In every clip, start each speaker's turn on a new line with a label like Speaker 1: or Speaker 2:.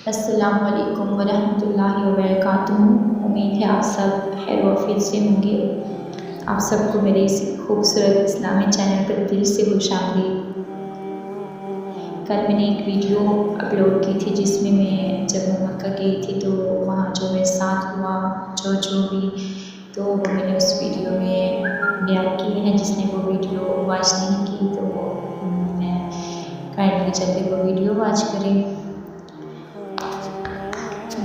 Speaker 1: السلام علیکم ورحمۃ اللہ وبرکاتہ۔ امید ہے آپ سب خیر و عافیت سے ہوں گے۔ آپ سب کو میرے اس خوبصورت اسلامی چینل پر دل سے خوش آمدید۔ کل میں نے ایک ویڈیو اپلوڈ کی تھی جس میں جب میں مکہ گئی تھی تو وہاں جو میرے ساتھ ہوا جو بھی تو وہ میں نے اس ویڈیو میں بیان کی ہے۔ جس نے وہ ویڈیو واچ نہیں کی تو میں کائنڈلی چلتے وہ ویڈیو واچ کریں۔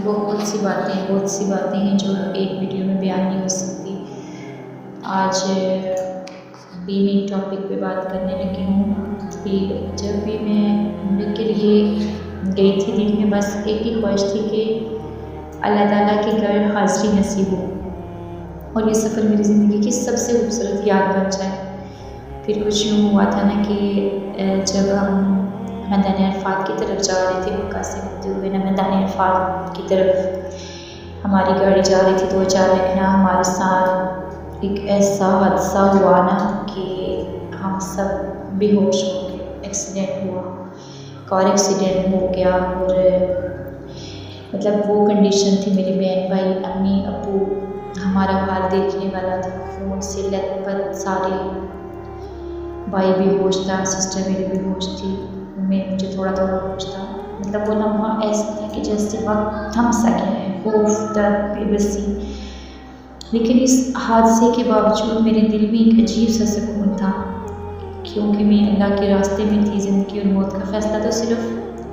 Speaker 1: بہت سی باتیں ہیں جو ایک ویڈیو میں بیان نہیں ہو سکتی۔ آج بھی میں ایک ٹاپک پہ بات کرنے لگی ہوں کہ جب بھی میں عمرے کے لیے گئی تھی دل میں بس ایک ہی خواہش تھی کہ اللہ تعالیٰ کے گھر حاضری نصیب ہو اور یہ سفر میری زندگی کی سب سے خوبصورت یاد بن جائے۔ پھر کچھ یوں ہوا تھا نا کہ جب ہم میدان عرفات کی طرف جا رہے تھے مکہ سے ہوتے ہوئے نا میدان عرفات کی طرف ہماری گاڑی جا رہی تھی تو اچانک نا ہمارے ساتھ ایک ایسا حادثہ ہوا نا کہ ہم سب بے ہوش ہو گئے۔ ایکسیڈنٹ ہوا، کار ایکسیڈنٹ ہو گیا اور مطلب وہ کنڈیشن تھی میری بہن بھائی امی ابو ہمارا حال دیکھنے والا تھا۔ فون سے لت پت سارے، بھائی بھی ہوش تھا، سسٹر میری بھی ہوش تھی، مجھے تھوڑا ہوش تھا۔ مطلب وہ لمحہ ایسا تھا کہ جیسے وقت تھم سا گیا ہے، خوف درد بے بسی۔ لیکن اس حادثے کے باوجود میرے دل میں ایک عجیب سا سکون تھا کیونکہ میں اللہ کے راستے میں تھی۔ زندگی اور موت کا فیصلہ تو صرف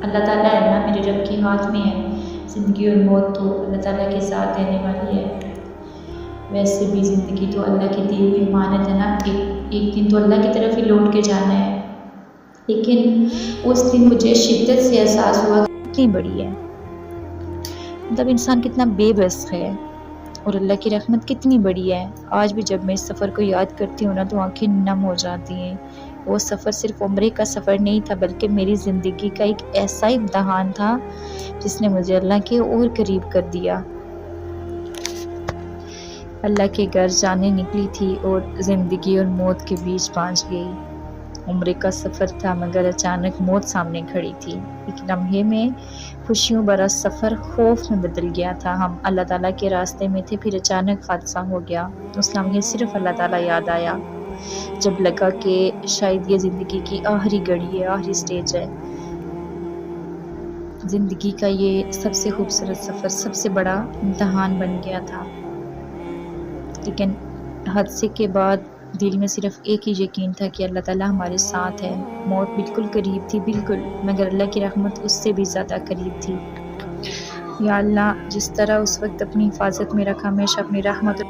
Speaker 1: اللہ تعالیٰ ہے نا، میرے رب کے ہاتھ میں ہے۔ زندگی اور موت تو اللہ تعالیٰ کے ساتھ دینے والی ہے۔ ویسے بھی زندگی تو اللہ کی دی ہوئی امانت ہے نا، ایک دن تو اللہ کی طرف ہی لوٹ کے جانا ہے۔ لیکن اس دن مجھے شدت سے احساس ہوا کتنی بڑی ہے، مطلب انسان کتنا بے بس ہے اور اللہ کی رحمت کتنی بڑی ہے۔ آج بھی جب میں اس سفر کو یاد کرتی ہوں نا تو آنکھیں نم ہو جاتی ہیں۔ وہ سفر صرف عمرے کا سفر نہیں تھا بلکہ میری زندگی کا ایک ایسا امتحان تھا جس نے مجھے اللہ کے اور قریب کر دیا۔ اللہ کے گھر جانے نکلی تھی اور زندگی اور موت کے بیچ پہنچ گئی۔ عمرے کا سفر تھا مگر اچانک موت سامنے کھڑی تھی۔ ایک لمحے میں خوشیوں بھرا سفر خوف میں بدل گیا تھا۔ ہم اللہ تعالیٰ کے راستے میں تھے، پھر اچانک حادثہ ہو گیا۔ اس لمحے صرف اللہ تعالیٰ یاد آیا، جب لگا کہ شاید یہ زندگی کی آخری گھڑی ہے، آخری سٹیج ہے۔ زندگی کا یہ سب سے خوبصورت سفر سب سے بڑا امتحان بن گیا تھا۔ لیکن حادثے کے بعد دل میں صرف ایک ہی یقین تھا کہ اللہ تعالیٰ ہمارے ساتھ ہے۔ موت بالکل قریب تھی، بالکل، مگر اللہ کی رحمت اس سے بھی زیادہ قریب تھی۔ یا اللہ، جس طرح اس وقت اپنی حفاظت میں رکھا، ہمیشہ اپنی رحمت